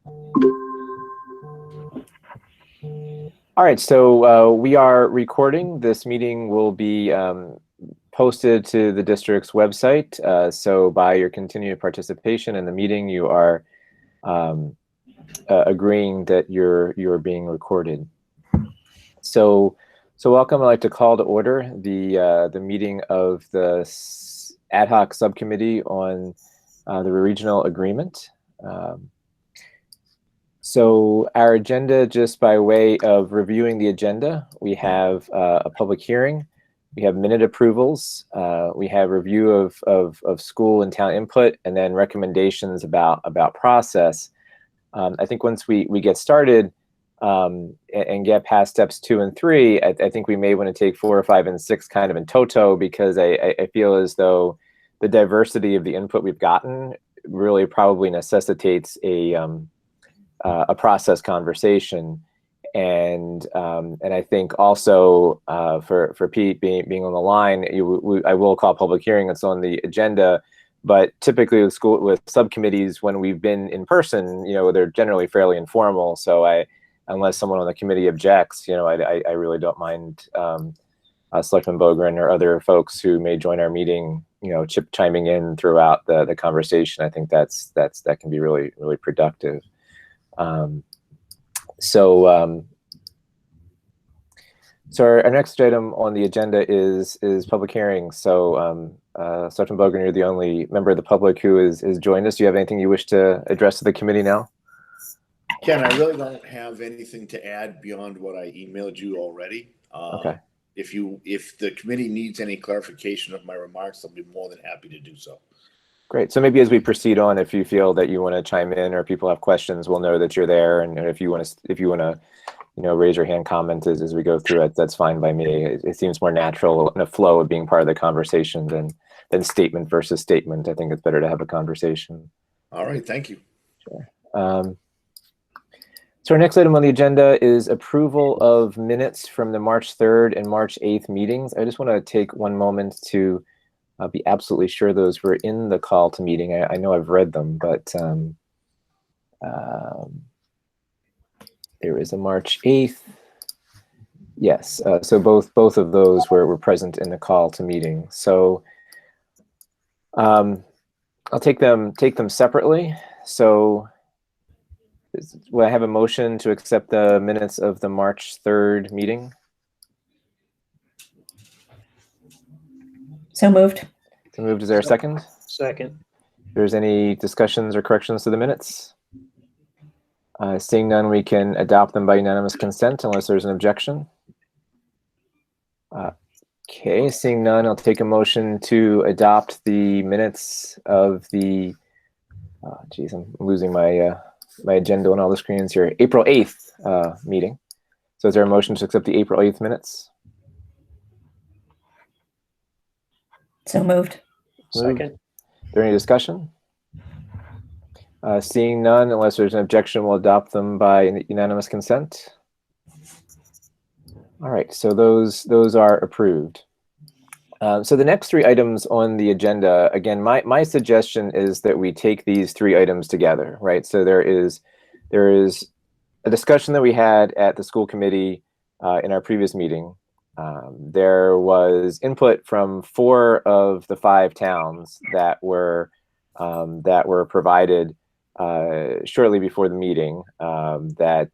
All right, so we are recording. This meeting will be posted to the district's website. So by your continued participation in the meeting, you are agreeing that you're being recorded. So welcome. I'd like to call to order the meeting of the Ad Hoc Subcommittee on the Regional Agreement. So our agenda, just by way of reviewing the agenda, we have a public hearing, we have minute approvals, we have review of school and town input, and then recommendations about process. I think once we get started and get past steps 2 and 3, I think we may want to take 4, 5, and 6 kind of in toto, because I feel as though the diversity of the input we've gotten really probably necessitates a process conversation, and I think also for Pete being on the line, I will call public hearing. It's on the agenda, but typically with subcommittees, when we've been in person, they're generally fairly informal. So unless someone on the committee objects, I really don't mind Selectman Bogren or other folks who may join our meeting, chiming in throughout the conversation. I think that can be really, really productive. So our next item on the agenda is public hearing. So Sergeant Bogan, you're the only member of the public who is joined us. Do you have anything you wish to address to the committee now? Ken, I really don't have anything to add beyond what I emailed you already. Okay. If the committee needs any clarification of my remarks, I'll be more than happy to do so. Great. So maybe as we proceed on, if you feel that you want to chime in or people have questions, we'll know that you're there. And if you want to, raise your hand, comment as we go through it, that's fine by me. It seems more natural in a flow of being part of the conversation than statement versus statement. I think it's better to have a conversation. All right. Thank you. Sure. So our next item on the agenda is approval of minutes from the March 3rd and March 8th meetings. I just want to take one moment to be absolutely sure those were in the call to meeting. I know I've read them, but there is a March 8th. Yes, so both of those were present in the call to meeting. So I'll take them separately. So will I have a motion to accept the minutes of the March 3rd meeting? So moved. So moved. Is there a second? Second. If there's any discussions or corrections to the minutes? Seeing none, we can adopt them by unanimous consent unless there's an objection. Okay, seeing none, I'll take a motion to adopt the minutes of the, geez, I'm losing my agenda on all the screens here, April 8th meeting. So is there a motion to accept the April 8th minutes? So moved. Second. Is there any discussion? Seeing none, unless there's an objection, we'll adopt them by unanimous consent. All right, so those are approved. So the next 3 items on the agenda, again, my suggestion is that we take these 3 items together, right? So there is a discussion that we had at the school committee in our previous meeting. There was input from 4 of the 5 towns that were provided shortly before the meeting, that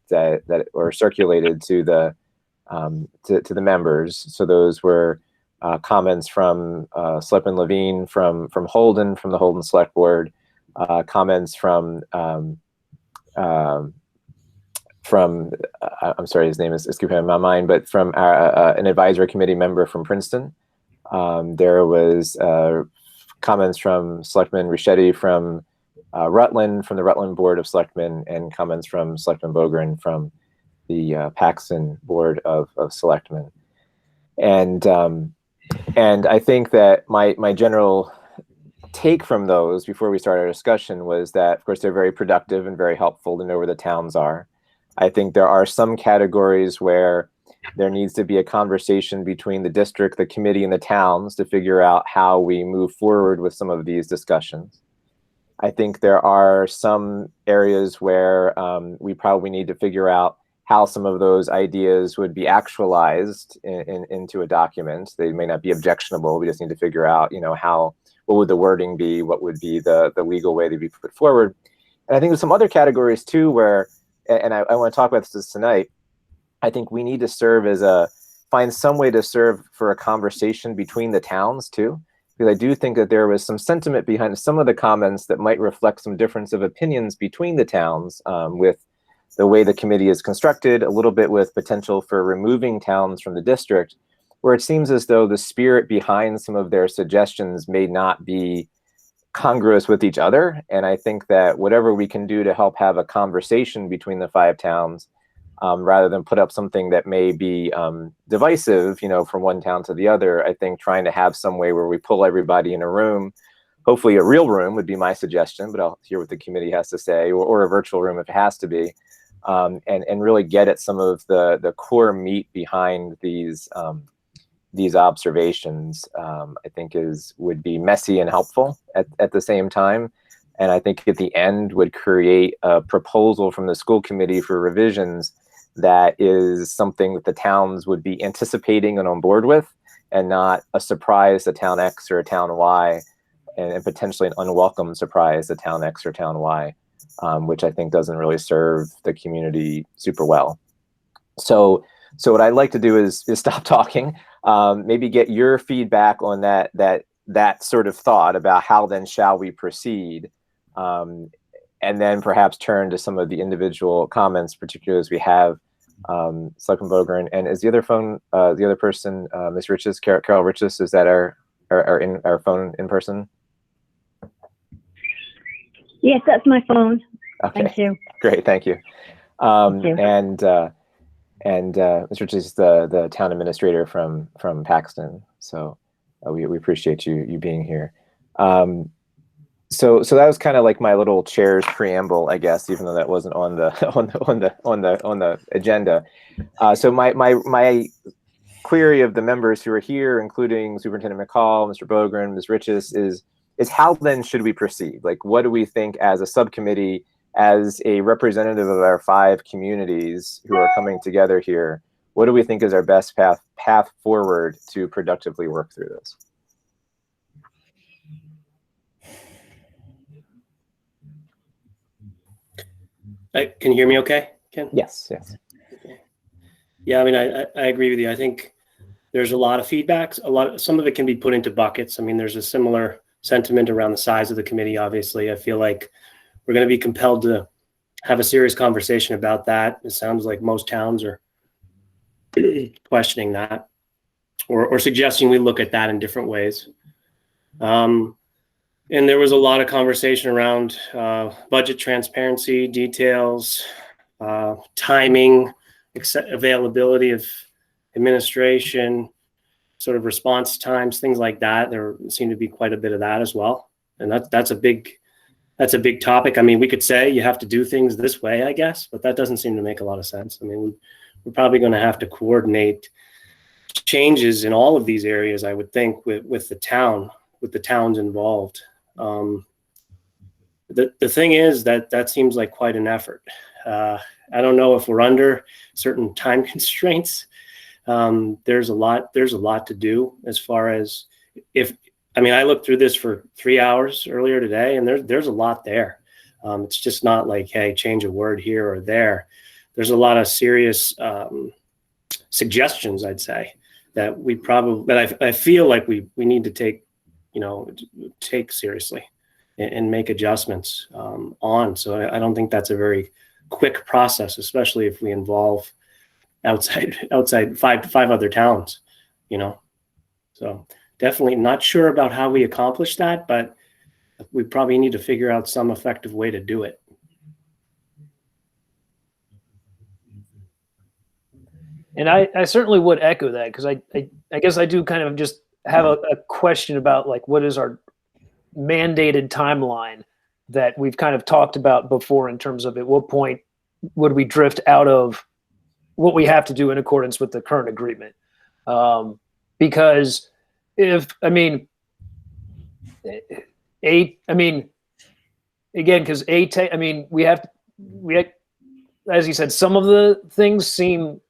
were circulated to the members. So those were comments from Selectman Levine, from Holden, from the Holden Select Board, comments from I'm sorry, his name is escaping my mind, but from an advisory committee member from Princeton. There was comments from Selectman Richetti from Rutland, from the Rutland Board of Selectmen, and comments from Selectman Bogren from the Paxton Board of Selectmen. And I think that my general take from those before we start our discussion was that, of course, they're very productive and very helpful to know where the towns are. I think there are some categories where there needs to be a conversation between the district, the committee, and the towns to figure out how we move forward with some of these discussions. I think there are some areas where we probably need to figure out how some of those ideas would be actualized into a document. They may not be objectionable. We just need to figure out, what would the wording be? What would be the legal way to be put forward? And I think there's some other categories too where, and I want to talk about this tonight, I think we need to find some way to serve for a conversation between the towns too. Because I do think that there was some sentiment behind some of the comments that might reflect some difference of opinions between the towns, with the way the committee is constructed, a little bit with potential for removing towns from the district, where it seems as though the spirit behind some of their suggestions may not be congruous with each other. And I think that whatever we can do to help have a conversation between the 5 towns, rather than put up something that may be divisive, from one town to the other, I think trying to have some way where we pull everybody in a room, hopefully a real room would be my suggestion, but I'll hear what the committee has to say, or a virtual room if it has to be, and really get at some of the core meat behind these observations. I think would be messy and helpful at the same time. And I think at the end would create a proposal from the school committee for revisions that is something that the towns would be anticipating and on board with, and not a surprise to town X or town Y, and potentially an unwelcome surprise to town X or town Y, which I think doesn't really serve the community super well. So what I'd like to do is stop talking, maybe get your feedback on that sort of thought about how then shall we proceed, and then perhaps turn to some of the individual comments, particularly as we have Selectman Bogren, and is the other person, Ms. Riches, Carol Riches, is that our phone in person? Yes, that's my phone. Okay. Thank you. Great, thank you. Thank you. And Ms. Riches is the town administrator from Paxton, so we appreciate you being here. So that was kind of like my little chair's preamble, I guess, even though that wasn't on the agenda. So my query of the members who are here, including Superintendent McCall, Mr. Bogren, Ms. Riches, is how then should we proceed? Like, what do we think as a subcommittee, as a representative of our 5 communities who are coming together here? What do we think is our best path forward to productively work through this? Can you hear me okay, Ken? Yes. Okay. Yeah, I mean, I agree with you. I think there's a lot of feedbacks. Some of it can be put into buckets. I mean, there's a similar sentiment around the size of the committee, obviously. I feel like we're going to be compelled to have a serious conversation about that. It sounds like most towns are questioning that, or suggesting we look at that in different ways. And there was a lot of conversation around budget transparency, details, timing, availability of administration, sort of response times, things like that. There seemed to be quite a bit of that as well. And that's a big topic. I mean, we could say you have to do things this way, I guess, but that doesn't seem to make a lot of sense. I mean, we're probably going to have to coordinate changes in all of these areas, I would think, with the towns involved. The thing is that seems like quite an effort. I don't know if we're under certain time constraints. There's a lot to do as far as I looked through this for 3 hours earlier today, and there's a lot there. It's just not like, hey, change a word here or there. There's a lot of serious suggestions, I'd say, that I feel like we need to take seriously and make adjustments on. So I don't think that's a very quick process, especially if we involve outside five other towns, So definitely not sure about how we accomplish that, but we probably need to figure out some effective way to do it. And I certainly would echo that, because I guess I do kind of just have a question about, like, what is our mandated timeline that we've kind of talked about before, in terms of at what point would we drift out of what we have to do in accordance with the current agreement. Because again, because I mean, we have, as you said, some of the things seem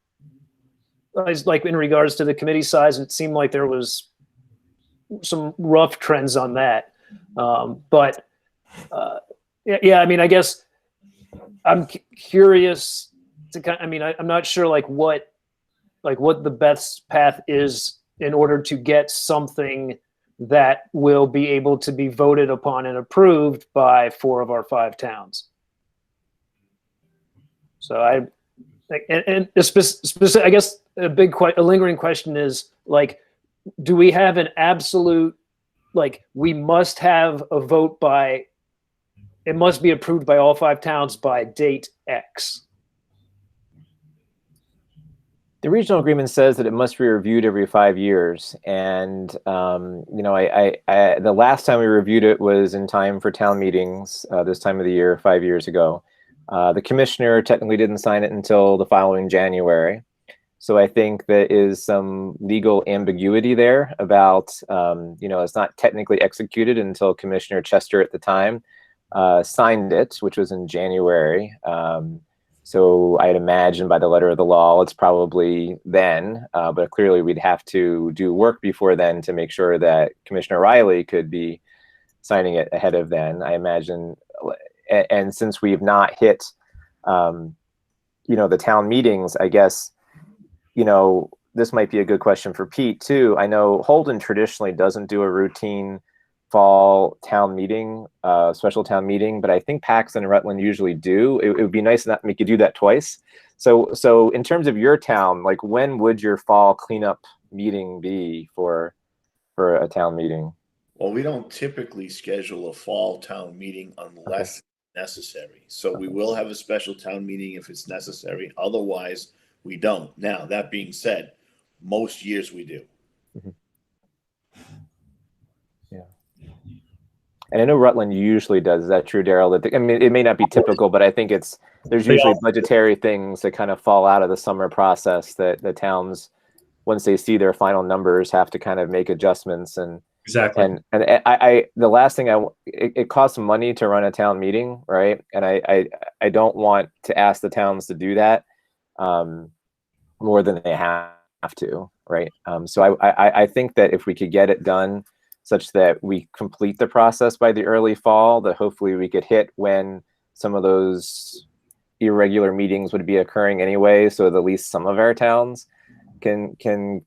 like in regards to the committee size, it seemed like there was some rough trends on that. Yeah, I mean, I guess I'm curious to kind of, I mean, I'm not sure what the best path is in order to get something that will be able to be voted upon and approved by 4 of our 5 towns. So I guess a lingering question is, like, do we have an absolute, like, we must have a vote by, it must be approved by all 5 towns by date X? The regional agreement says that it must be reviewed every 5 years, and you know, the last time we reviewed it was in time for town meetings this time of the year 5 years ago. The commissioner technically didn't sign it until the following January, so I think there is some legal ambiguity there about you know, it's not technically executed until Commissioner Chester at the time signed it, which was in January. So I'd imagine by the letter of the law, it's probably then, but clearly we'd have to do work before then to make sure that Commissioner Riley could be signing it ahead of then, I imagine. And since we've not hit, you know, the town meetings, I guess, you know, this might be a good question for Pete too. I know Holden traditionally doesn't do a routine fall town meeting, special town meeting, but I think Paxton and Rutland usually do. It would be nice not to make you do that twice. So in terms of your town, like, when would your fall cleanup meeting be for a town meeting? Well, we don't typically schedule a fall town meeting unless necessary. So we will have a special town meeting if it's necessary. Otherwise, we don't. Now, that being said, most years we do. Mm-hmm. Yeah. And I know Rutland usually does. Is that true, Daryl? I mean, it may not be typical, but I think there's usually budgetary things that kind of fall out of the summer process that the towns, once they see their final numbers, have to kind of make adjustments. And exactly. And I the last thing it costs money to run a town meeting, right? And I don't want to ask the towns to do that more than they have to, right? So I think that if we could get it done such that we complete the process by the early fall, that hopefully we could hit when some of those irregular meetings would be occurring anyway, so that at least some of our towns can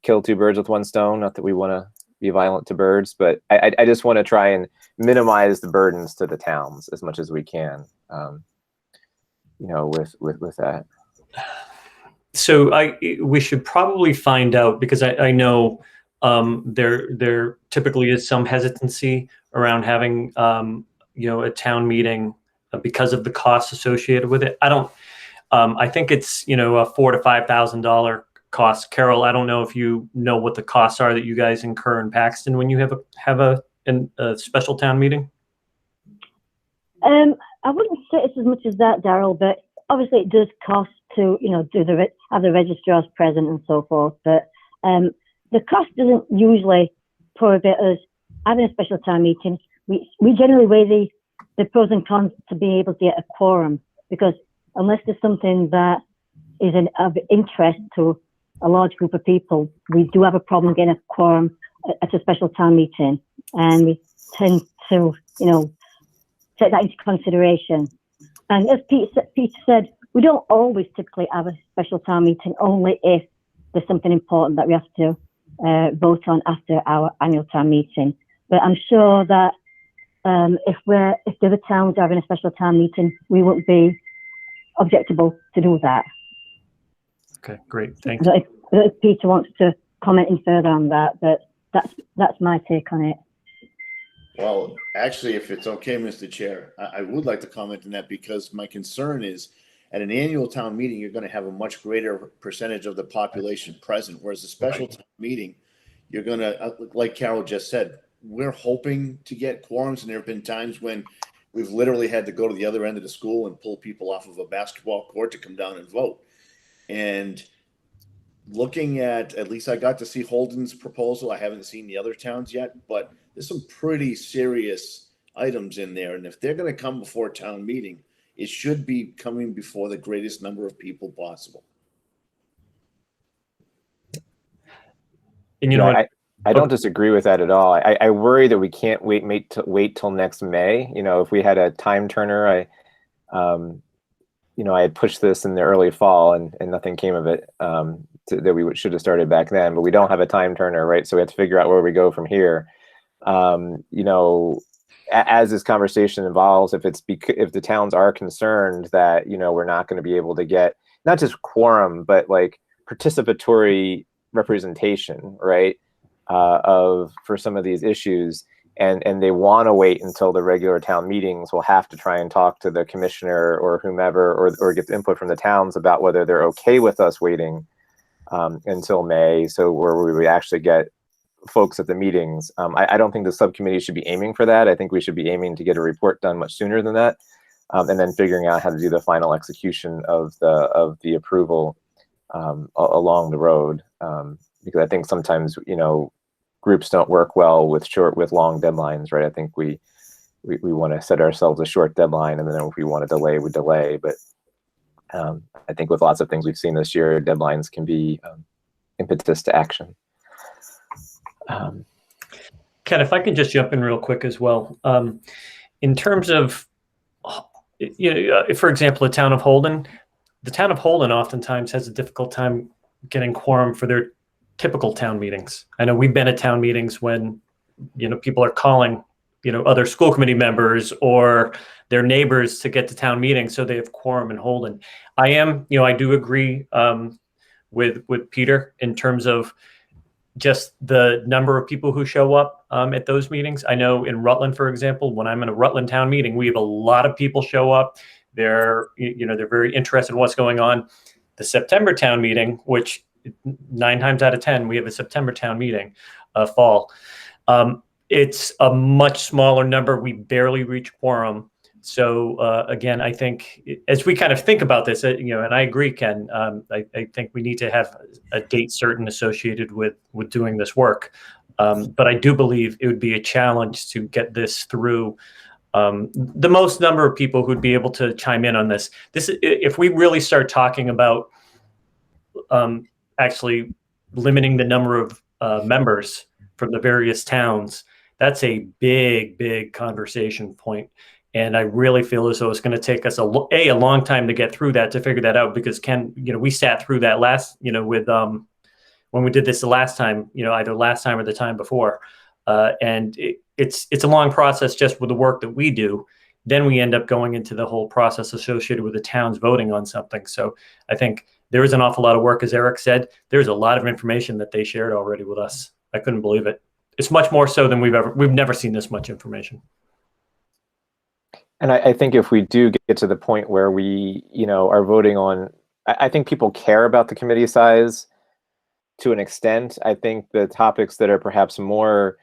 kill 2 birds with 1 stone. Not that we want to be violent to birds, but I just want to try and minimize the burdens to the towns as much as we can, you know, with that. So we should probably find out, because I know there typically is some hesitancy around having you know, a town meeting because of the costs associated with it. I think it's, you know, a $4,000 to $5,000 cost. Carol, I don't know if you know what the costs are that you guys incur in Paxton when you have a special town meeting. I wouldn't say it's as much as that, Daryl, but obviously it does cost to, you know, have the registrars present and so forth. But the cost doesn't usually prohibit us having a special town meeting. We generally weigh the pros and cons to be able to get a quorum, because unless there's something that is of interest to a large group of people, we do have a problem getting a quorum at a special town meeting, and we tend to, you know, take that into consideration. And as Peter said, we don't always typically have a special town meeting, only if there's something important that we have to vote on after our annual town meeting. But I'm sure that if the other towns are having a special town meeting, we won't be objectable to do that. Okay, great, thanks. If Peter wants to comment any further on that, but that's my take on it. Well, actually, if it's okay, Mr. Chair, I would like to comment on that, because my concern is at an annual town meeting, you're going to have a much greater percentage of the population present, whereas a special town meeting, you're going to, like Carol just said, we're hoping to get quorums, and there have been times when we've literally had to go to the other end of the school and pull people off of a basketball court to come down and vote. And looking at least I got to see Holden's proposal. I haven't seen the other towns yet, but there's some pretty serious items in there. And if they're going to come before town meeting, it should be coming before the greatest number of people possible. And you know what? I don't disagree with that at all. I worry that we can't wait till next May. You know, if we had a time turner, you know, I had pushed this in the early fall and nothing came of it, that we should have started back then, but we don't have a time turner, right? So we have to figure out where we go from here. You know, as this conversation evolves, if the towns are concerned that, you know, we're not going to be able to get not just quorum, but like participatory representation, right? For some of these issues, and they want to wait until the regular town meetings, we'll have to try and talk to the commissioner or whomever, or get input from the towns about whether they're okay with us waiting until May, so where we would actually get folks at the meetings. I don't think the subcommittee should be aiming for that. I think we should be aiming to get a report done much sooner than that, and then figuring out how to do the final execution of the approval along the road. Because I think sometimes, you know, groups don't work well with long deadlines, right? I think we want to set ourselves a short deadline, and then if we want to delay, we delay. But I think with lots of things we've seen this year, deadlines can be impetus to action. Ken, if I can just jump in real quick as well. In terms of, you know, for example, the town of Holden oftentimes has a difficult time getting quorum for their typical town meetings. I know we've been at town meetings when, you know, people are calling, you know, other school committee members or their neighbors to get to town meetings, so they have quorum in Holden. You know, I do agree with Peter in terms of just the number of people who show up at those meetings. I know in Rutland, for example, when I'm in a Rutland town meeting, we have a lot of people show up. They're very interested in what's going on. The September town meeting, which 9 times out of 10, we have a September town meeting, fall. It's a much smaller number. We barely reach quorum. So again, I think as we kind of think about this, you know, and I agree, Ken, I think we need to have a date certain associated with doing this work. But I do believe it would be a challenge to get this through the most number of people who'd be able to chime in on this. If we really start talking about actually limiting the number of members from the various towns, that's a big conversation point. And I really feel as though it's going to take us a long time to get through that, to figure that out, because Ken, you know, we sat through that last, you know, with when we did this the last time, you know, either last time or the time before. And it's a long process just with the work that we do. Then we end up going into the whole process associated with the towns voting on something. So I think there is an awful lot of work, as Eric said. There's a lot of information that they shared already with us. I couldn't believe it. It's much more so than we've never seen this much information. And I think if we do get to the point where we, you know, are voting on, I think people care about the committee size to an extent. I think the topics that are perhaps more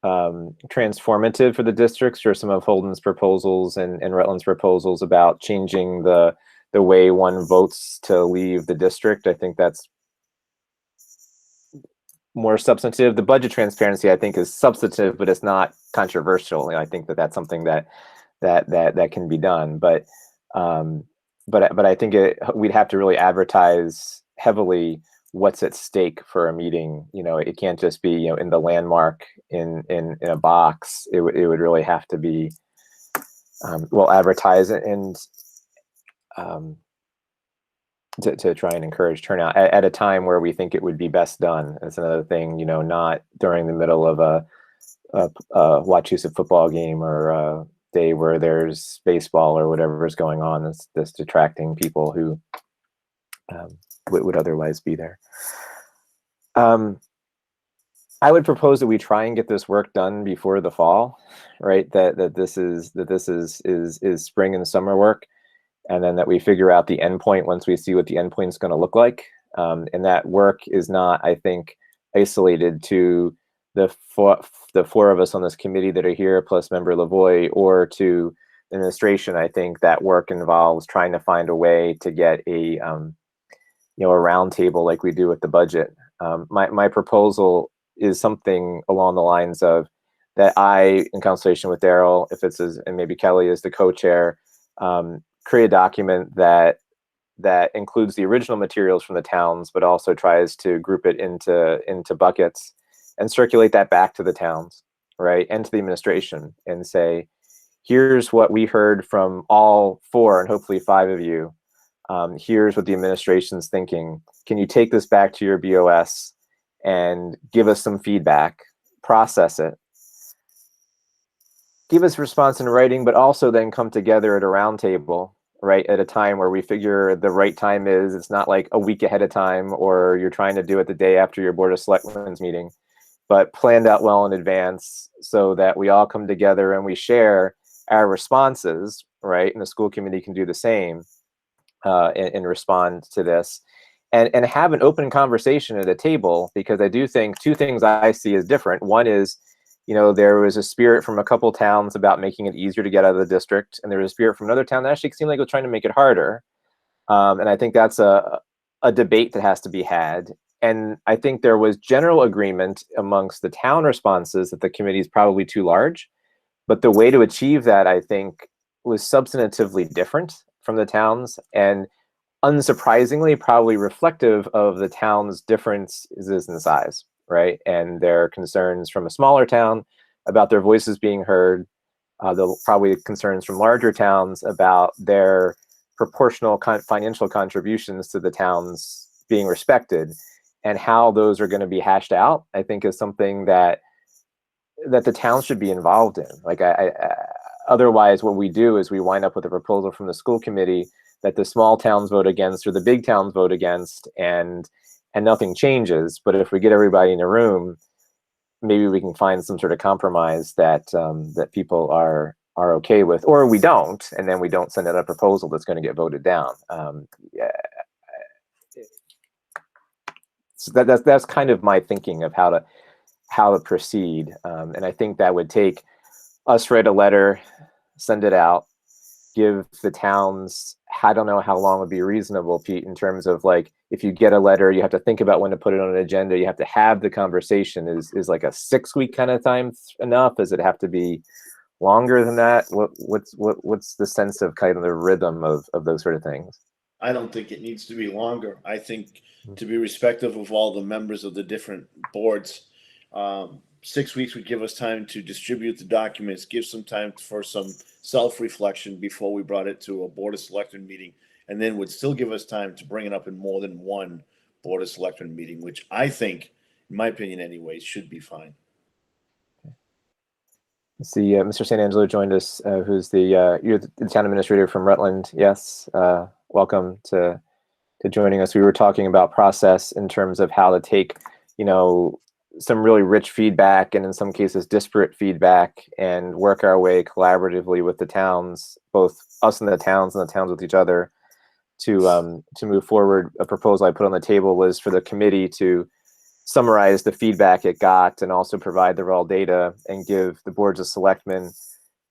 transformative for the districts are some of Holden's proposals and Rutland's proposals about changing the way one votes to leave the district. I think that's more substantive. The budget transparency, I think, is substantive, but it's not controversial. And I think that that's something that can be done. But I think we'd have to really advertise heavily what's at stake for a meeting. You know, it can't just be, you know, in the landmark in a box. It would really have to be well advertised and to try and encourage turnout at a time where we think it would be best done. That's another thing, you know, not during the middle of a Wachusett football game or a day where there's baseball or whatever is going on that's distracting people who would otherwise be there. I would propose that we try and get this work done before the fall, right? That this is spring and summer work, and then that we figure out the endpoint once we see what the endpoint is going to look like. And that work is not, I think, isolated to the four of us on this committee that are here, plus member Lavoie, or to the administration. I think that work involves trying to find a way to get a round table like we do with the budget. My proposal is something along the lines of that I, in consultation with Daryl, if it's as, and maybe Kelly as the co-chair, create a document that includes the original materials from the towns, but also tries to group it into buckets and circulate that back to the towns, right, and to the administration, and say, here's what we heard from all 4 and hopefully 5 of you. Here's what the administration's thinking. Can you take this back to your BOS and give us some feedback, process it, give us a response in writing, but also then come together at a round table, right, at a time where we figure the right time is. It's not like a week ahead of time, or you're trying to do it the day after your Board of Selectmen's meeting, but planned out well in advance so that we all come together and we share our responses, right? And the school committee can do the same and respond to this. And have an open conversation at a table, because I do think 2 things I see as different. One is, there was a spirit from a couple towns about making it easier to get out of the district, and there was a spirit from another town that actually seemed like it was trying to make it harder. And I think that's a debate that has to be had. And I think there was general agreement amongst the town responses that the committee is probably too large. But the way to achieve that, I think, was substantively different from the towns, and unsurprisingly, probably reflective of the town's differences in size, right? And their concerns from a smaller town about their voices being heard, probably concerns from larger towns about their proportional financial contributions to the towns being respected, and how those are going to be hashed out, I think, is something that the town should be involved in. Like, otherwise, what we do is we wind up with a proposal from the school committee that the small towns vote against or the big towns vote against, and nothing changes. But if we get everybody in a room, maybe we can find some sort of compromise that that people are okay with, or we don't, and then we don't send out a proposal that's going to get voted down. So that's kind of my thinking of how to proceed, and I think that would take us write a letter, send it out, give the towns, I don't know how long would be reasonable, Pete, in terms of, like, if you get a letter, you have to think about when to put it on an agenda, you have to have the conversation. Is like a 6-week kind of time enough? Does it have to be longer than that? What's the sense of kind of the rhythm of those sort of things? I don't think it needs to be longer. I think, to be respectful of all the members of the different boards, 6 weeks would give us time to distribute the documents, give some time for some self-reflection before we brought it to a Board of Selectmen meeting, and then would still give us time to bring it up in more than one Board of Selectmen meeting, which I think, in my opinion anyways, should be fine. Let's see, Mr. St. Angelo joined us, who's you're the town administrator from Rutland. Yes, welcome to joining us. We were talking about process in terms of how to take, some really rich feedback, and in some cases disparate feedback, and work our way collaboratively with the towns, both us and the towns with each other, to move forward. A proposal I put on the table was for the committee to summarize the feedback it got, and also provide the raw data, and give the boards of selectmen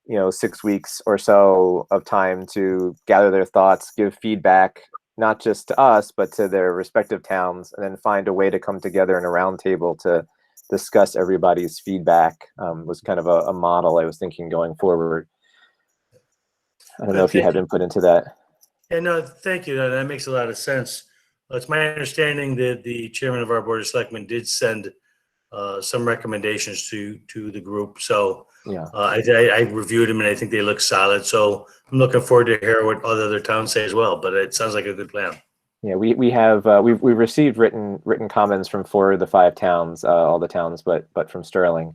6 weeks or so of time to gather their thoughts, give feedback, not just to us, but to their respective towns, and then find a way to come together in a roundtable to discuss everybody's feedback. Was kind of a model I was thinking going forward. I don't know if you have input into that. Yeah, no, thank you. That makes a lot of sense. It's my understanding that the chairman of our Board of Selectmen did send some recommendations to the group. So Yeah, I reviewed them, and I think they look solid. So I'm looking forward to hear what other towns say as well. But it sounds like a good plan. yeah. We've received written comments from 4 of the 5 towns, all the towns, but from Sterling,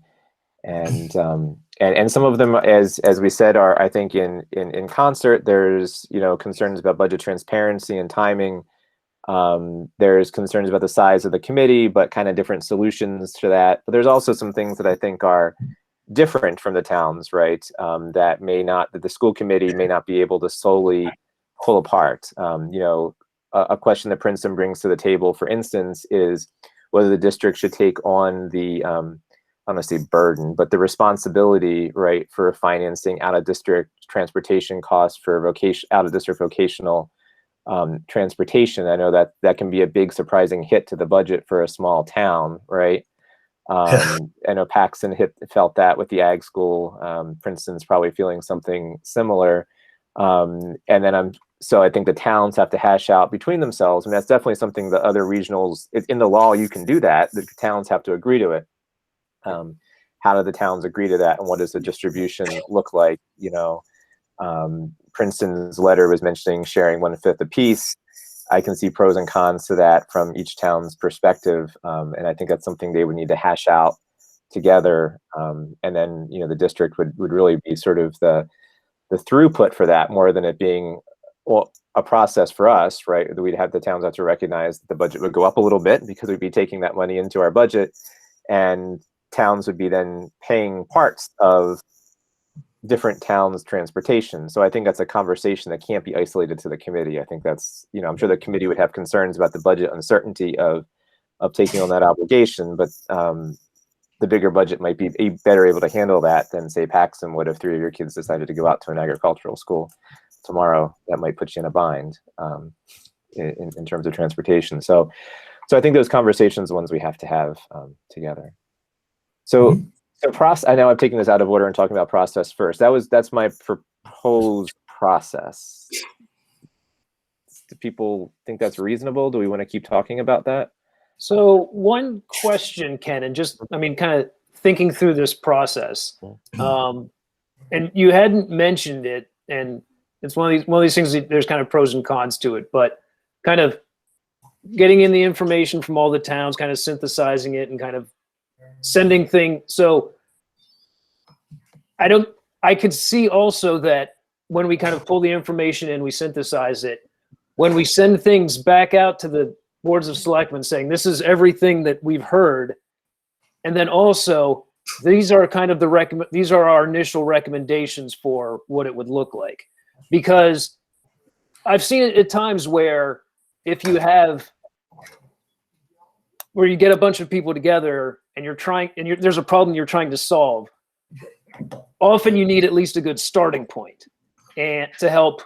and some of them, as we said, are, I think, in concert. There's concerns about budget transparency and timing. There's concerns about the size of the committee, but kind of different solutions to that. But there's also some things that I think are different from the towns, right? That the school committee may not be able to solely pull apart. A question that Princeton brings to the table, for instance, is whether the district should take on the, I don't want to say burden, but the responsibility, right, for financing out-of-district transportation costs for out-of-district vocational transportation. I know that can be a big surprising hit to the budget for a small town, right? I know Paxton felt that with the ag school. Princeton's probably feeling something similar. And then so I think the towns have to hash out between themselves. And that's definitely something that other regionals, in the law, you can do that. The towns have to agree to it. How do the towns agree to that? And what does the distribution look like? Princeton's letter was mentioning sharing 1/5 apiece. I can see pros and cons to that from each town's perspective. And I think that's something they would need to hash out together. And then, the district would really be sort of the throughput for that, more than it being a process for us, right? We'd have the towns have to recognize that the budget would go up a little bit because we'd be taking that money into our budget, and towns would be then paying parts of different towns' transportation. So I think that's a conversation that can't be isolated to the committee. I think that's, I'm sure the committee would have concerns about the budget uncertainty of taking on that obligation, but the bigger budget might be better able to handle that than, say, Paxton would if 3 of your kids decided to go out to an agricultural school tomorrow. That might put you in a bind in terms of transportation. So I think those conversations are ones we have to have together. So I know I'm taking this out of order and talking about process first. That's my proposed process. Do people think that's reasonable? Do we want to keep talking about that? So one question, Ken, and kind of thinking through this process, and you hadn't mentioned it, and it's one of these things that there's kind of pros and cons to it, but kind of getting in the information from all the towns, kind of synthesizing it and kind of sending things. So I could see also that when we kind of pull the information and we synthesize it, when we send things back out to the boards of selectmen saying, this is everything that we've heard. And then also these are kind of these are our initial recommendations for what it would look like. Because I've seen it at times where if you get a bunch of people together and there's a problem you're trying to solve, often you need at least a good starting point and to help,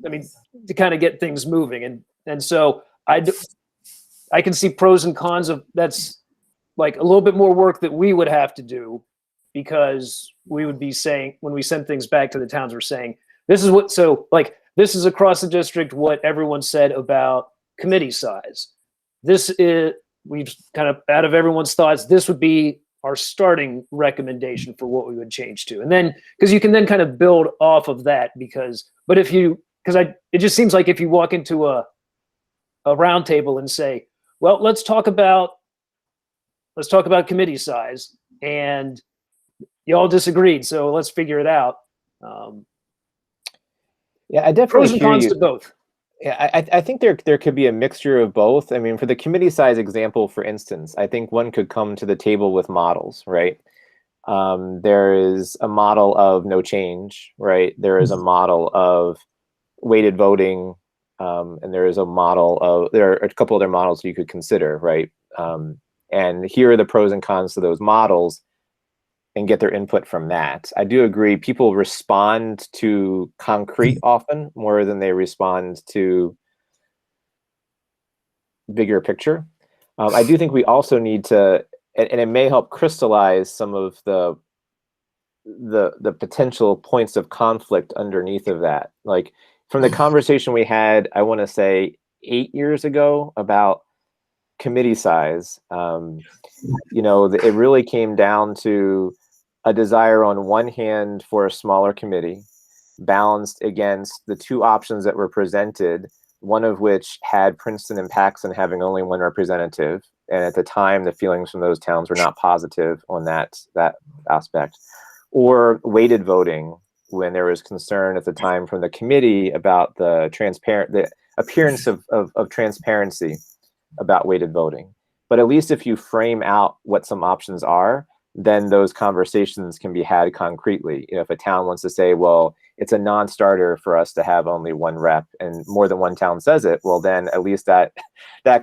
to kind of get things moving. And so I can see pros and cons of that's like a little bit more work that we would have to do, because we would be saying, when we send things back to the towns, we're saying, this is across the district what everyone said about committee size. We've kind of, out of everyone's thoughts, this would be our starting recommendation for what we would change to. And then, because you can then kind of build off of that, it just seems like if you walk into a round table and say, well, let's talk about committee size, and you all disagreed, so let's figure it out. Yeah, I definitely pros and cons to both. Yeah, I think there could be a mixture of both. For the committee size example, for instance, I think one could come to the table with models, right? There is a model of no change, right? There is a model of weighted voting, and there are a couple other models you could consider, right? And here are the pros and cons to those models, and get their input from that. I do agree people respond to concrete often more than they respond to bigger picture. I do think we also need to, and it may help crystallize some of the potential points of conflict underneath of that. Like from the conversation we had, I want to say 8 years ago about committee size, it really came down to a desire on one hand for a smaller committee, balanced against the two options that were presented, one of which had Princeton and Paxton having only one representative. And at the time, the feelings from those towns were not positive on that aspect. Or weighted voting, when there was concern at the time from the committee about the appearance of transparency about weighted voting. But at least if you frame out what some options are, then those conversations can be had concretely. If a town wants to say, well, it's a non-starter for us to have only one rep, and more than one town says it, well, then at least that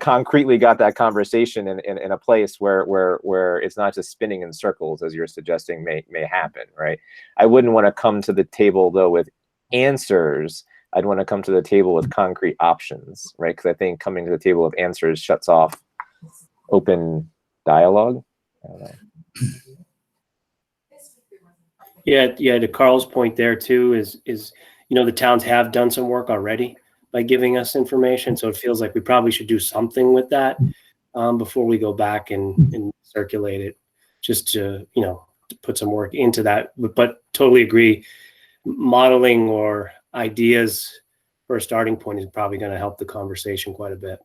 concretely got that conversation in a place where it's not just spinning in circles, as you're suggesting may happen, right? I wouldn't want to come to the table, though, with answers. I'd want to come to the table with concrete options, right? Because I think coming to the table with answers shuts off open dialogue. I don't know. Yeah, yeah. To Carl's point there too is the towns have done some work already by giving us information, so it feels like we probably should do something with that before we go back and circulate it, just to to put some work into that. But totally agree, modeling or ideas for a starting point is probably going to help the conversation quite a bit.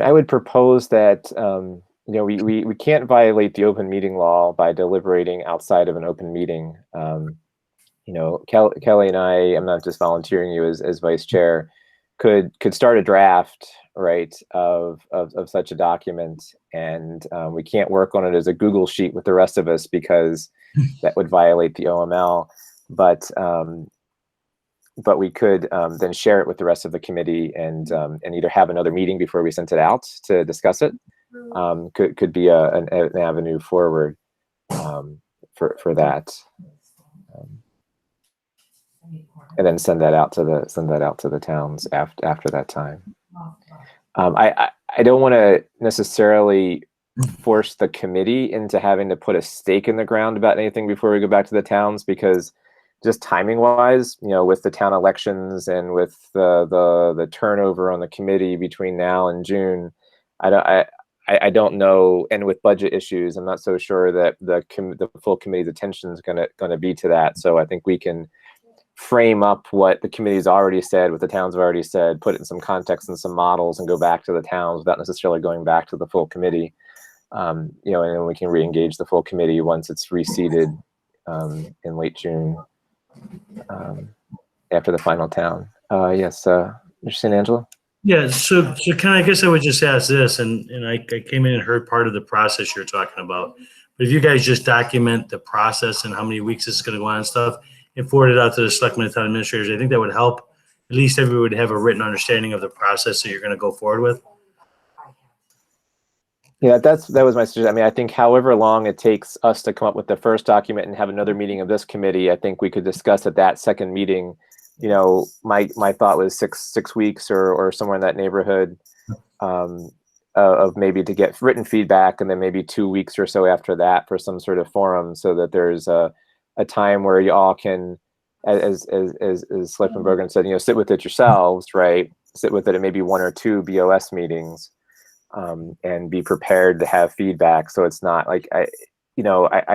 I would propose that we can't violate the open meeting law by deliberating outside of an open meeting. Kelly and I'm not just volunteering you as vice chair, could start a draft, right, of such a document, and we can't work on it as a Google sheet with the rest of us because that would violate the OML. But we could then share it with the rest of the committee and either have another meeting before we sent it out to discuss it. Could be an avenue forward for that, and then send that out to the towns after that time. I don't want to necessarily force the committee into having to put a stake in the ground about anything before we go back to the towns, because just timing wise, with the town elections and with the turnover on the committee between now and June, I don't know, and with budget issues, I'm not so sure that the full committee's attention is going to be to that. So I think we can frame up what the committee's already said, what the towns have already said, put it in some context and some models, and go back to the towns without necessarily going back to the full committee. And then we can re-engage the full committee once it's reseated in late June. After the final town. Yes, Mr. St. Angelo? Yeah, so I guess I would just ask this, and I came in and heard part of the process you're talking about. But if you guys just document the process and how many weeks this is going to go on and stuff, and forward it out to the selectmen and town administrators, I think that would help. At least everyone would have a written understanding of the process that you're going to go forward with. Yeah, that was my suggestion. I mean, I think however long it takes us to come up with the first document and have another meeting of this committee, I think we could discuss at that second meeting. My thought was six weeks or somewhere in that neighborhood, of maybe to get written feedback, and then maybe 2 weeks or so after that for some sort of forum, so that there's a time where you all can, as Selectman Bergen said, sit with it yourselves, right? Sit with it at maybe 1 or 2 BOS meetings. And be prepared to have feedback. So it's not like I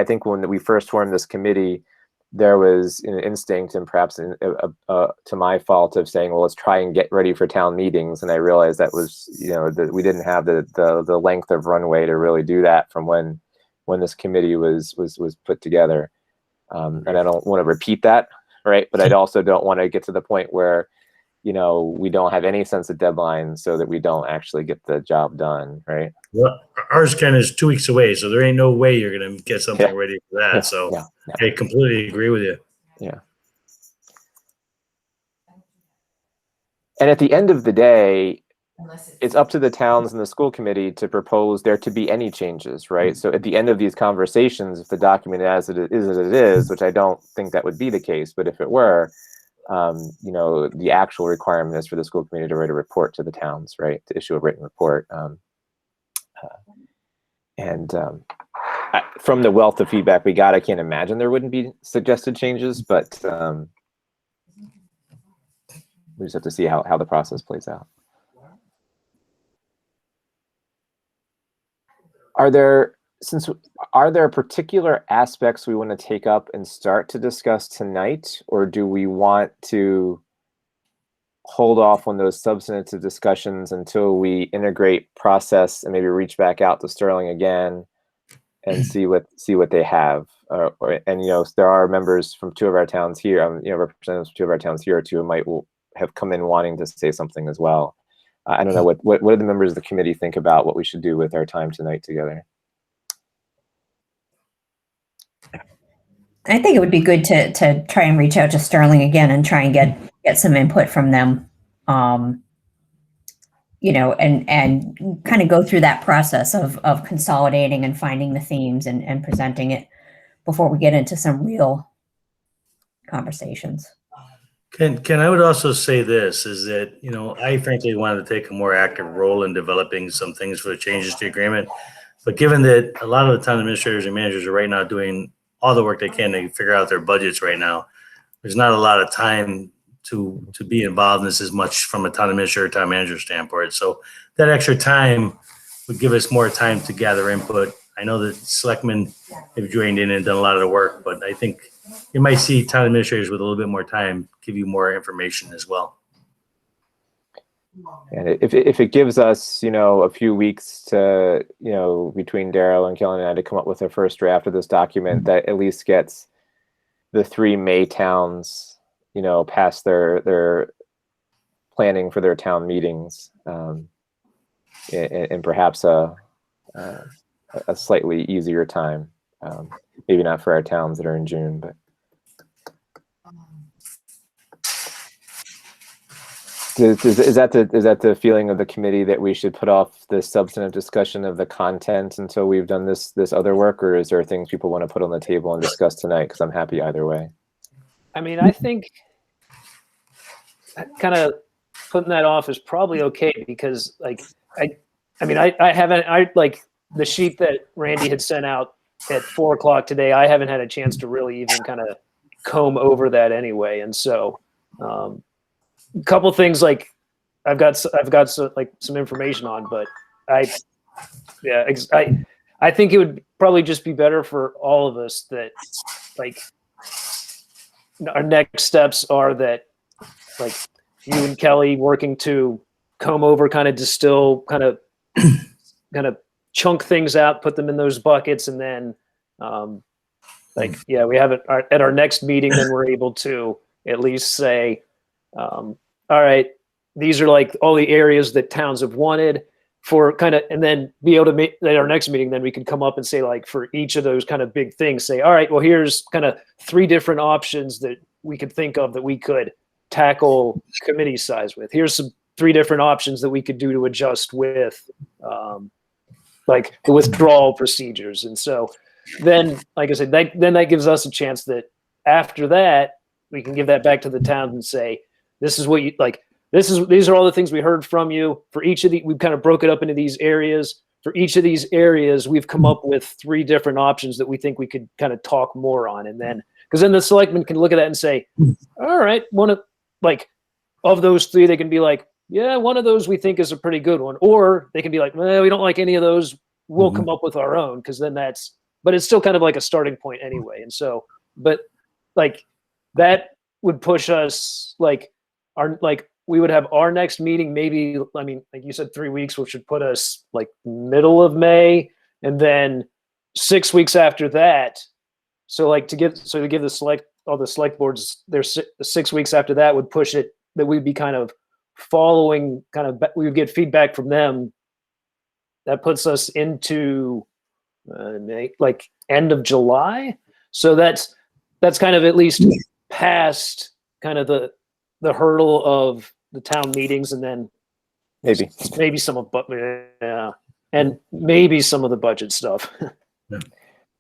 think when we first formed this committee, there was an instinct, and perhaps to my fault, of saying, well, let's try and get ready for town meetings. And I realized that was, that we didn't have the length of runway to really do that from when this committee was put together. And I don't want to repeat that, right? But I also don't want to get to the point where we don't have any sense of deadline, so that we don't actually get the job done, right? Well, ours kind of is 2 weeks away, so there ain't no way you're going to get something ready for that. Yeah. I completely agree with you. Yeah. And at the end of the day, it's up to the towns and the school committee to propose there to be any changes, right? So at the end of these conversations, if the document as it is, which I don't think that would be the case, but if it were, the actual requirement is for the school committee to write a report to the towns, right? To issue a written report. From the wealth of feedback we got, I can't imagine there wouldn't be suggested changes, but we just have to see how the process plays out. Are there particular aspects we want to take up and start to discuss tonight, or do we want to hold off on those substantive discussions until we integrate process and maybe reach back out to Sterling again and see what they have? There are members from 2 of our towns here, representatives from 2 of our towns here or 2 who have come in wanting to say something as well. I don't know what do the members of the committee think about what we should do with our time tonight together. I think it would be good to try and reach out to Sterling again and try and get some input from them, and kind of go through that process of consolidating and finding the themes and presenting it before we get into some real conversations. Ken, I would also say this is that, I frankly wanted to take a more active role in developing some things for the changes to the agreement. But given that a lot of the town administrators and managers are right now doing all the work they can to figure out their budgets right now, there's not a lot of time to be involved in this as much from a town administrator, town manager standpoint. So that extra time would give us more time to gather input. I know that selectmen have joined in and done a lot of the work, but I think you might see town administrators with a little bit more time give you more information as well. And if it gives us, a few weeks to, between Daryl and Kellen and I to come up with a first draft of this document that at least gets the 3 May towns, past their planning for their town meetings, and perhaps a slightly easier time. Maybe not for our towns that are in June, but. Is that the feeling of the committee that we should put off the substantive discussion of the content until we've done this other work, or is there things people want to put on the table and discuss tonight? Because I'm happy either way. I mean, I think kind of putting that off is probably okay because, like, I haven't like the sheet that Randy had sent out at 4 o'clock today. I haven't had a chance to really even kind of comb over that anyway, and so. A couple things like I've got some information on, but I think it would probably just be better for all of us that like our next steps are that like you and Kelly working to comb over, kind of distill, kind of chunk things out, put them in those buckets, and then we have it at our next meeting. Then we're able to at least say. All right, these are like all the areas that towns have wanted for kind of, and then be able to make at our next meeting, then we can come up and say like for each of those kind of big things, say, all right, well, here's kind of 3 different options that we could think of that we could tackle committee size with. Here's some 3 different options that we could do to adjust with like the withdrawal procedures. And so then, like I said, that gives us a chance that after that, we can give that back to the towns and say, this is what you like. These are all the things we heard from you. For each of we've kind of broke it up into these areas. For each of these areas, we've come up with 3 different options that we think we could kind of talk more on. And then, because then the selectmen can look at that and say, all right, of those 3, they can be like, yeah, one of those we think is a pretty good one. Or they can be like, well, we don't like any of those. We'll come up with our own, because then but it's still kind of like a starting point anyway. And so, but like that would push us we would have our next meeting, maybe, I mean, like you said, 3 weeks, which would put us like middle of May, and then 6 weeks after that. So like to give all the select boards, there's 6 weeks after that would push it, that we'd be kind of following, we would get feedback from them. That puts us into like end of July. So that's kind of at least past kind of the hurdle of the town meetings, and then maybe some of and maybe some of the budget stuff. Yeah.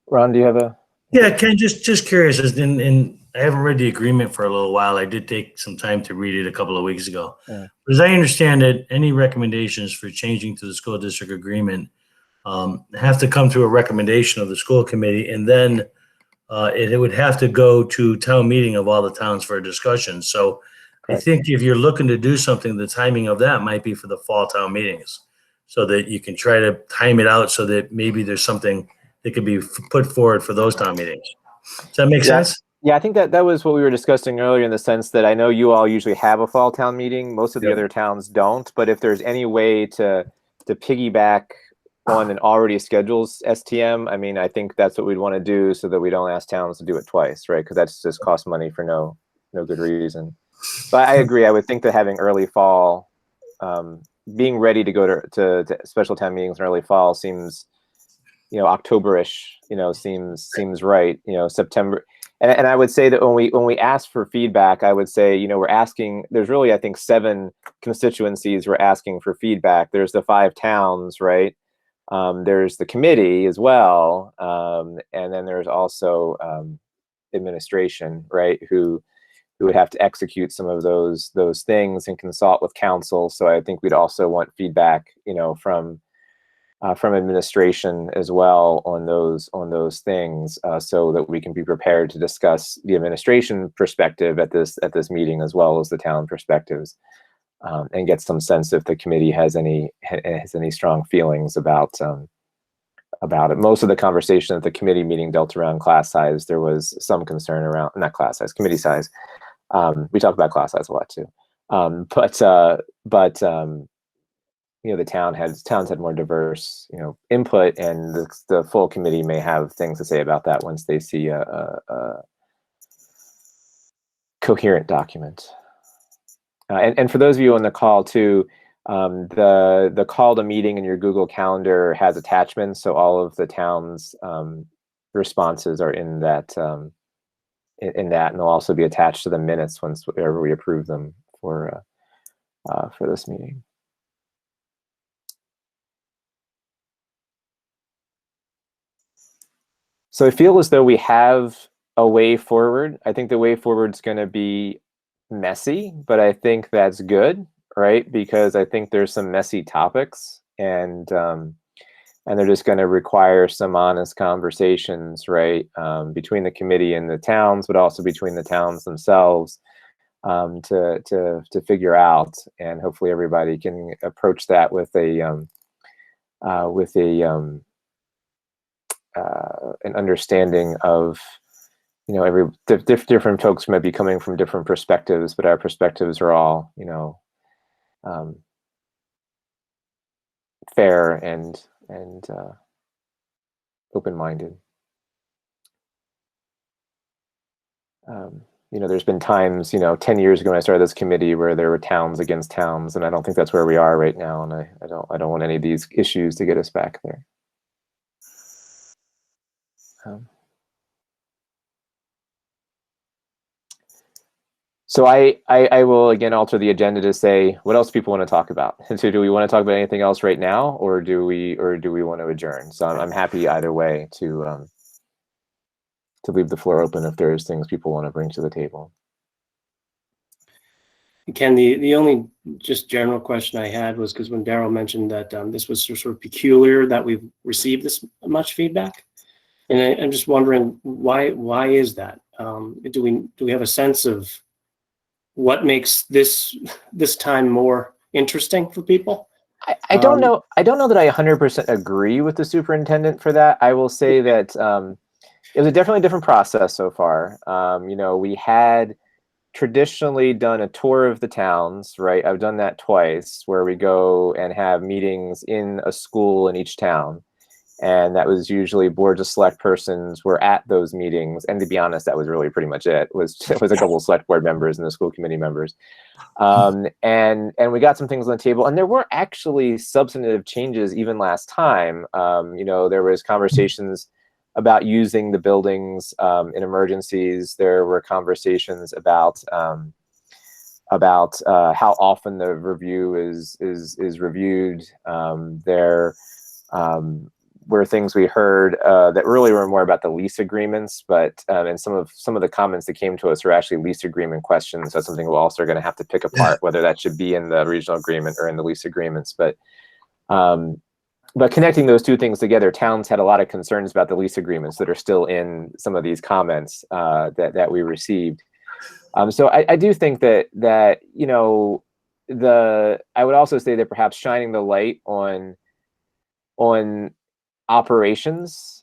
Ron, do you have a? Yeah, Ken, just curious, and I haven't read the agreement for a little while. I did take some time to read it a couple of weeks ago. Yeah. But as I understand it, any recommendations for changing to the school district agreement have to come through a recommendation of the school committee, and then it would have to go to town meeting of all the towns for a discussion. So I think if you're looking to do something, the timing of that might be for the fall town meetings, so that you can try to time it out so that maybe there's something that could be put forward for those town meetings. Does that make sense? Yeah, I think that was what we were discussing earlier, in the sense that I know you all usually have a fall town meeting. Most of the other towns don't. But if there's any way to piggyback on an already scheduled STM, I mean, I think that's what we'd want to do, so that we don't ask towns to do it twice, right? Because that's just cost money for no good reason. But I agree. I would think that having early fall, being ready to go to special town meetings in early fall seems, October-ish, seems right. September, and I would say that when we ask for feedback, I would say, we're asking. There's really, I think, 7 constituencies we're asking for feedback. There's the 5 towns, right? There's the committee as well, and then there's also administration, right? Who would have to execute some of those things and consult with council. So I think we'd also want feedback, from from administration as well on those things, so that we can be prepared to discuss the administration perspective at this meeting as well as the town perspectives, and get some sense if the committee has any strong feelings about it. Most of the conversation at the committee meeting dealt around class size. There was some concern around, not class size, committee size. We talk about class size a lot too, but the towns had more diverse input, and the full committee may have things to say about that once they see a coherent document. And for those of you on the call too, the call to meeting in your Google Calendar has attachments, so all of the town's responses are in that, and they'll also be attached to the minutes whenever we approve them for this meeting. So I feel as though we have a way forward. I think the way forward is going to be messy, but I think that's good, right? Because I think there's some messy topics, and they're just going to require some honest conversations, right? Between the committee and the towns, but also between the towns themselves, to figure out, and hopefully everybody can approach that with an understanding of, different folks might be coming from different perspectives, but our perspectives are all, fair and open-minded. There's been times, 10 years ago when I started this committee, where there were towns against towns, and I don't think that's where we are right now, and I don't want any of these issues to get us back there. So I will again alter the agenda to say what else people want to talk about. And so, do we want to talk about anything else right now, or do we want to adjourn? So I'm happy either way to leave the floor open if there's things people want to bring to the table. Ken, the only just general question I had was because when Daryl mentioned that this was sort of peculiar that we've received this much feedback, and I'm just wondering why is that? Do we have a sense of what makes this time more interesting for people? I don't know. I don't know that I 100% agree with the superintendent for that. I will say that it was definitely a different process so far. We had traditionally done a tour of the towns, right? I've done that twice, where we go and have meetings in a school in each town. And that was usually boards of select persons were at those meetings. And to be honest, that was really pretty much it. It was a couple of select board members and the school committee members. And we got some things on the table, and there were actually substantive changes even last time. There was conversations about using the buildings in emergencies. There were conversations about how often the review is reviewed. There were things we heard that really were more about the lease agreements, but and some of the comments that came to us were actually lease agreement questions. That's something we're also going to have to pick apart, whether that should be in the regional agreement or in the lease agreements. But connecting those two things together, towns had a lot of concerns about the lease agreements that are still in some of these comments that we received. So I do think that I would also say that perhaps shining the light on operations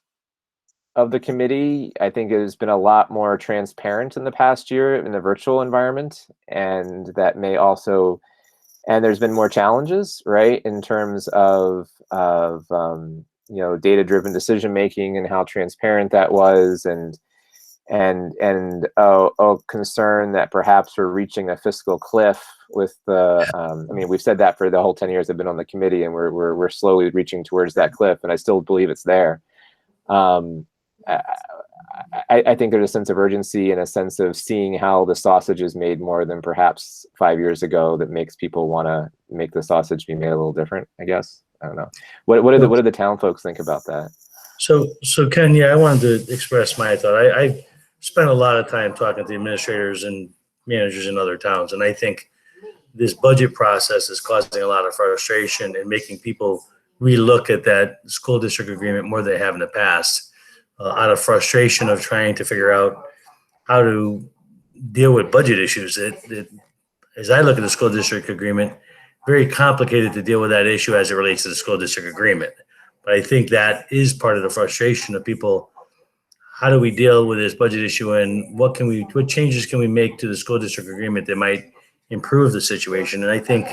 of the committee, I think it has been a lot more transparent in the past year in the virtual environment, and that may also, and there's been more challenges, right, in terms of data-driven decision making and how transparent that was, and a concern that perhaps we're reaching a fiscal cliff with the. We've said that for the whole 10 years I've been on the committee, and we're slowly reaching towards that cliff, and I still believe it's there. I think there's a sense of urgency and a sense of seeing how the sausage is made more than perhaps 5 years ago that makes people want to make the sausage be made a little different, I guess. I don't know. What do the town folks think about that? So Ken, I wanted to express my thought. I spent a lot of time talking to administrators and managers in other towns, and I think this budget process is causing a lot of frustration and making people relook at that school district agreement more than they have in the past, out of frustration of trying to figure out how to deal with budget issues. As I look at the school district agreement, very complicated to deal with that issue as it relates to the school district agreement. But I think that is part of the frustration of people. How do we deal with this budget issue, and what changes can we make to the school district agreement that might improve the situation? And I think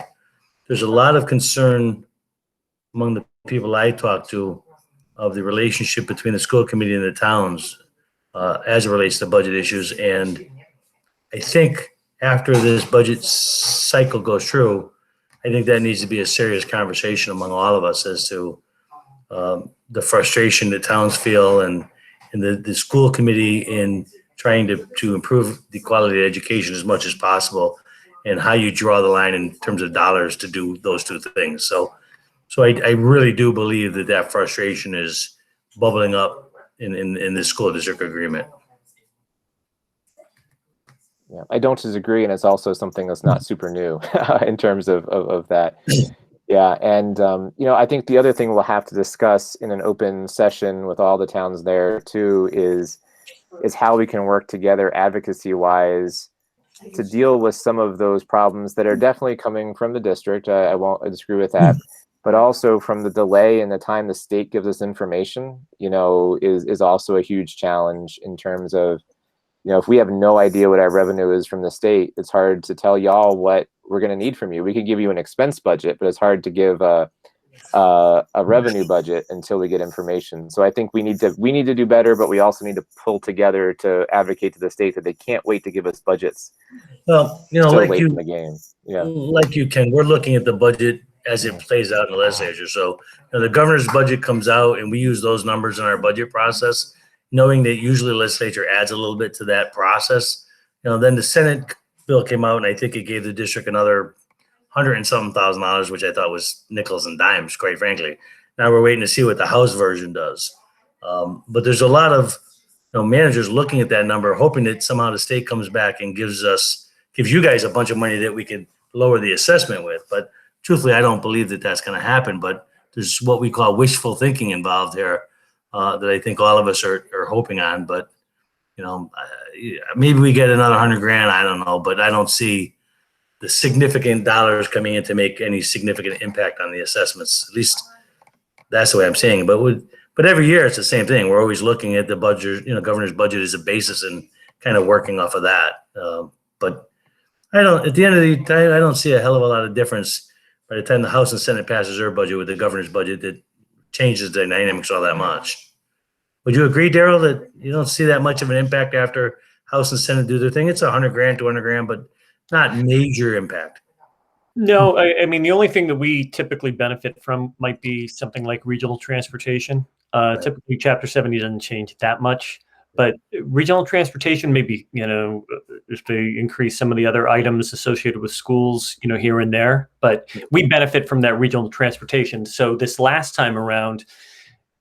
there's a lot of concern among the people I talk to of the relationship between the school committee and the towns as it relates to budget issues. And I think after this budget cycle goes through, I think that needs to be a serious conversation among all of us as to the frustration that towns feel and the school committee in trying to improve the quality of education as much as possible, and how you draw the line in terms of dollars to do those two things. So I really do believe that frustration is bubbling up in the school district agreement. Yeah, I don't disagree, and it's also something that's not super new in terms of that. Yeah, and I think the other thing we'll have to discuss in an open session with all the towns there too is how we can work together advocacy-wise to deal with some of those problems that are definitely coming from the district. I won't disagree with that, but also from the delay in the time the state gives us information. Is also a huge challenge in terms of, if we have no idea what our revenue is from the state, it's hard to tell y'all what we're going to need from you. We could give you an expense budget, but it's hard to give a revenue budget until we get information. So I think we need to do better, but we also need to pull together to advocate to the state that they can't wait to give us budgets. Well, so like late you, in the game. Yeah. like you can, we're looking at the budget as it plays out in the legislature. So the governor's budget comes out, and we use those numbers in our budget process, knowing that usually the legislature adds a little bit to that process. Then the Senate bill came out, and I think it gave the district another $100 and something thousand, which I thought was nickels and dimes, quite frankly. Now we're waiting to see what the House version does. But there's a lot of managers looking at that number, hoping that somehow the state comes back and gives you guys a bunch of money that we could lower the assessment with. But truthfully, I don't believe that that's going to happen. But there's what we call wishful thinking involved here that I think all of us are hoping on. But maybe we get another $100,000. I don't know, but I don't see the significant dollars coming in to make any significant impact on the assessments. At least that's the way I'm saying it. But every year it's the same thing. We're always looking at the budget, governor's budget as a basis and kind of working off of that. But at the end of the day, I don't see a hell of a lot of difference by the time the House and Senate passes their budget with the governor's budget that changes the dynamics all that much. Would you agree, Daryl, that you don't see that much of an impact after House and Senate do their thing? It's $100,000, $200,000, but not major impact. No, I mean, the only thing that we typically benefit from might be something like regional transportation. Right. Typically, Chapter 70 doesn't change that much, but regional transportation, maybe, if they increase some of the other items associated with schools, here and there, but we benefit from that regional transportation. So this last time around,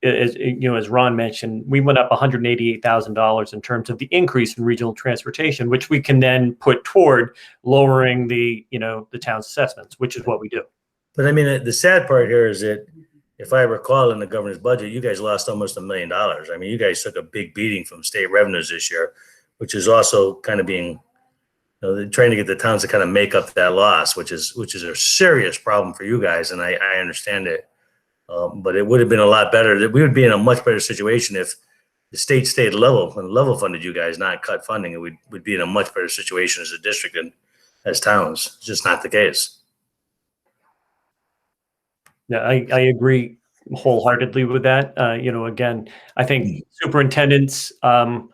as Ron mentioned, we went up $188,000 in terms of the increase in regional transportation, which we can then put toward lowering the town's assessments, which is what we do. But I mean, the sad part here is that if I recall in the governor's budget, you guys lost almost $1 million. I mean, you guys took a big beating from state revenues this year, which is also kind of being, trying to get the towns to kind of make up that loss, which is a serious problem for you guys. And I understand it. But it would have been a lot better. That we would be in a much better situation if the state stayed level and level funded you guys, not cut funding. And we'd be in a much better situation as a district and as towns. It's just not the case. Yeah, I agree wholeheartedly with that. Again, I think superintendents, town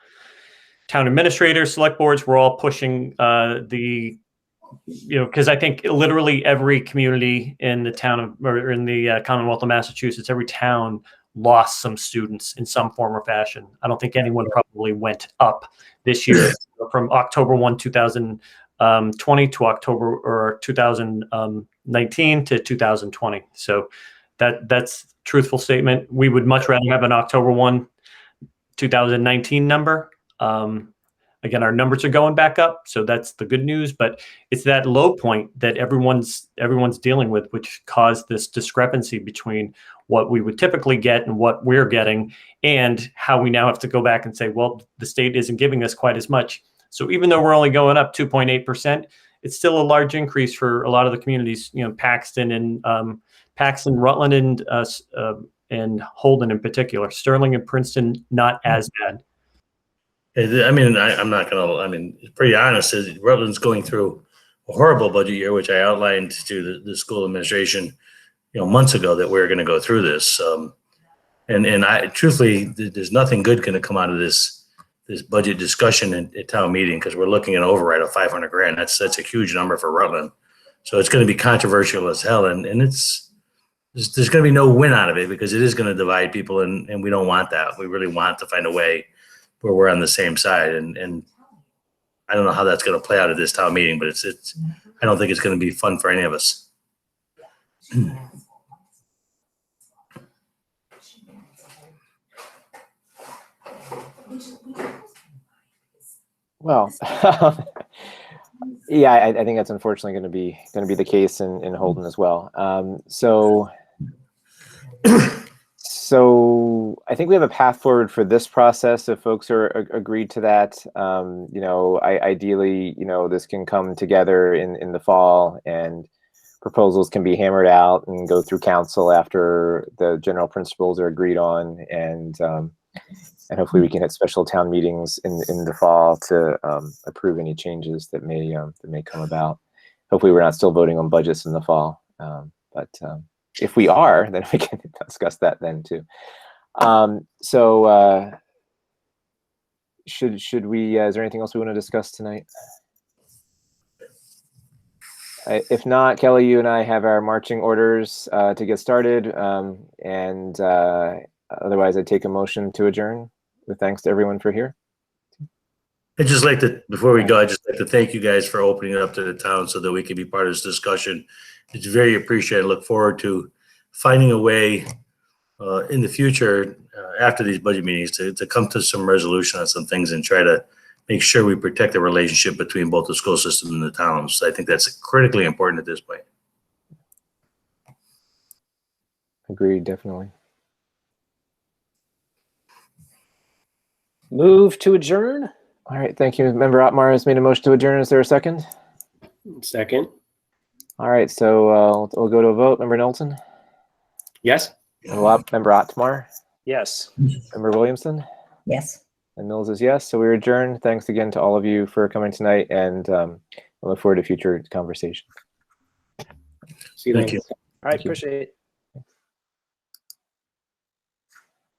administrators, select boards, we're all pushing because I think literally every community in the town or in the Commonwealth of Massachusetts, every town lost some students in some form or fashion. I don't think anyone probably went up this year from October 1, 2020 to October or 2019 to 2020. So that's a truthful statement. We would much rather have an October 1, 2019 number. Again, our numbers are going back up, so that's the good news. But it's that low point that everyone's dealing with, which caused this discrepancy between what we would typically get and what we're getting, and how we now have to go back and say, well, the state isn't giving us quite as much. So even though we're only going up 2.8%, it's still a large increase for a lot of the communities. You know, Paxton, Rutland, and Holden in particular. Sterling and Princeton, not as bad. I mean, I'm not gonna. I mean, it's pretty honest. Rutland's going through a horrible budget year, which I outlined to the school administration, months ago, that we were going to go through this. And I truthfully, there's nothing good going to come out of this budget discussion at town meeting, because we're looking at an override of 500 grand. That's a huge number for Rutland. So it's going to be controversial as hell, and there's going to be no win out of it, because it is going to divide people, and we don't want that. We really want to find a way where we're on the same side, and I don't know how that's going to play out at this town meeting, but it's I don't think it's going to be fun for any of us. Well, yeah, I think that's unfortunately going to be the case in Holden as well. So I think we have a path forward for this process if folks are agreed to that. Ideally, this can come together in the fall, and proposals can be hammered out and go through council after the general principles are agreed on, and hopefully we can hit special town meetings in the fall to approve any changes that may come about. Hopefully we're not still voting on budgets in the fall, but if we are, then we can discuss that then too. Should we? Is there anything else we want to discuss tonight? If not, Kelly, you and I have our marching orders to get started, and otherwise, I'd take a motion to adjourn. With thanks to everyone for here. I'd just like to, before we go, I'd just like to thank you guys for opening it up to the town so that we can be part of this discussion. It's very appreciated. I look forward to finding a way in the future after these budget meetings to come to some resolution on some things and try to make sure we protect the relationship between both the school system and the towns. So I think that's critically important at this point. Agreed, definitely. Move to adjourn. All right, thank you. Member Otmar has made a motion to adjourn. Is there a second? Second. All right, so we'll go to a vote. Member Knowlton? Yes. Member Otmar? Yes. Member Williamson? Yes. And Mills is yes. So we're adjourned. Thanks again to all of you for coming tonight, and I look forward to future conversation. See you. Thank you. All right, appreciate it.